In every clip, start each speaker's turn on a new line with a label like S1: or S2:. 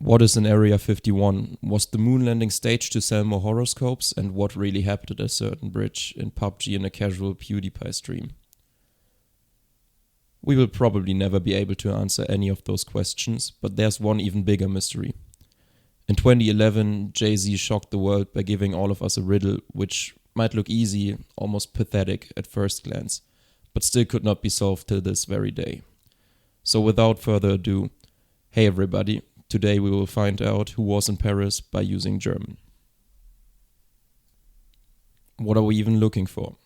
S1: What is an Area 51? Was the moon landing staged to sell more horoscopes? And what really happened at a certain bridge in PUBG in a casual PewDiePie stream? We will probably never be able to answer any of those questions, but there's one even bigger mystery. In 2011, Jay-Z shocked the world by giving all of us a riddle, which might look easy, almost pathetic at first glance, but still could not be solved till this very day. So without further ado, hey everybody, today we will find out who was in Paris by using German. What are we even looking for?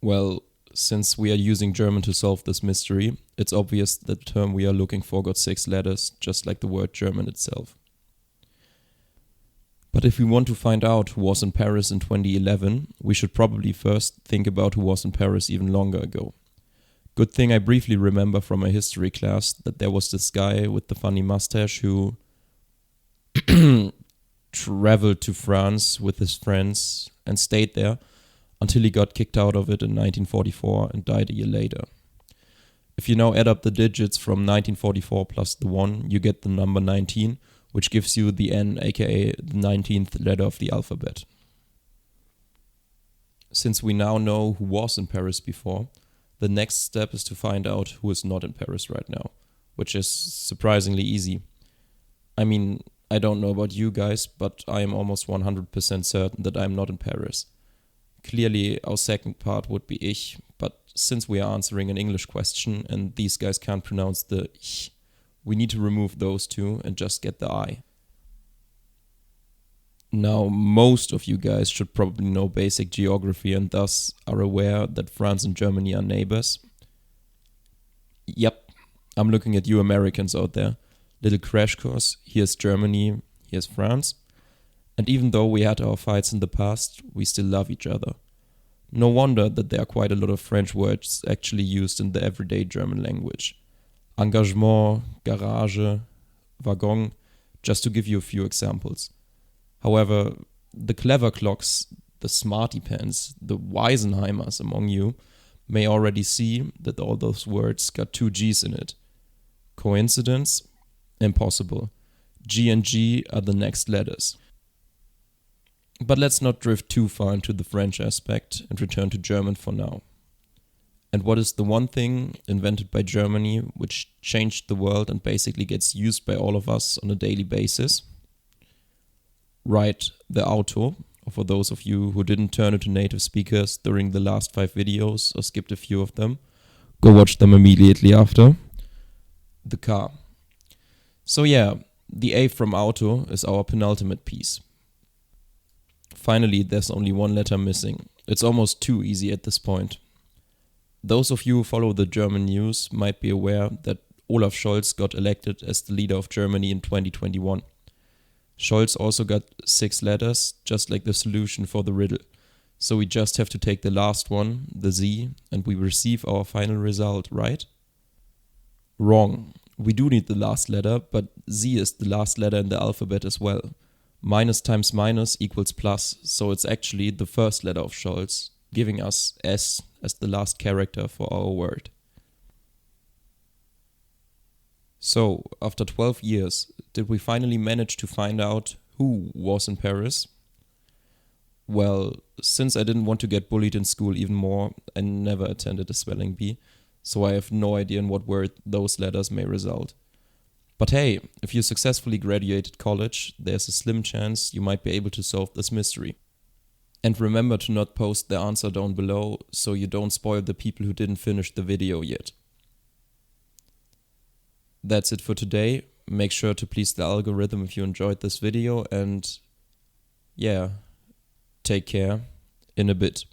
S1: Well, since we are using German to solve this mystery, it's obvious that the term we are looking for got 6 letters, just like the word German itself. But if we want to find out who was in Paris in 2011, we should probably first think about who was in Paris even longer ago. Good thing I briefly remember from my history class that there was this guy with the funny mustache who traveled to France with his friends and stayed there until he got kicked out of it in 1944 and died a year later. If you now add up the digits from 1944 plus the 1, you get the number 19, which gives you the N, aka the 19th letter of the alphabet. Since we now know who was in Paris before, the next step is to find out who is not in Paris right now, which is surprisingly easy. I mean, I don't know about you guys, but I am almost 100% certain that I am not in Paris. Clearly, our second part would be ich, but since we are answering an English question and these guys can't pronounce the ich, we need to remove those two and just get the I. Now, most of you guys should probably know basic geography and thus are aware that France and Germany are neighbors. Yep, I'm looking at you Americans out there. Little crash course, here's Germany, here's France. And even though we had our fights in the past, we still love each other. No wonder that there are quite a lot of French words actually used in the everyday German language. Engagement, garage, wagon, just to give you a few examples. However, the clever clocks, the smarty pants, the Weisenheimers among you may already see that all those words got 2 G's in it. Coincidence? Impossible. G and G are the next letters. But let's not drift too far into the French aspect and return to German for now. And what is the one thing invented by Germany which changed the world and basically gets used by all of us on a daily basis? Right, the auto. Or for those of you who didn't turn into native speakers during the last 5 videos or skipped a few of them, go watch them immediately after. The car. So yeah, the A from auto is our penultimate piece. Finally, there's only one letter missing. It's almost too easy at this point. Those of you who follow the German news might be aware that Olaf Scholz got elected as the leader of Germany in 2021. Scholz also got 6 letters, just like the solution for the riddle. So we just have to take the last one, the Z, and we receive our final result, right? Wrong. We do need the last letter, but Z is the last letter in the alphabet as well. Minus times minus equals plus, so it's actually the first letter of Scholz, giving us S as the last character for our word. So, after 12 years, did we finally manage to find out who was in Paris? Well, since I didn't want to get bullied in school even more, I never attended a spelling bee, so I have no idea in what word those letters may result. But hey, if you successfully graduated college, there's a slim chance you might be able to solve this mystery. And remember to not post the answer down below, so you don't spoil the people who didn't finish the video yet. That's it for today. Make sure to please the algorithm if you enjoyed this video, and yeah, take care in a bit.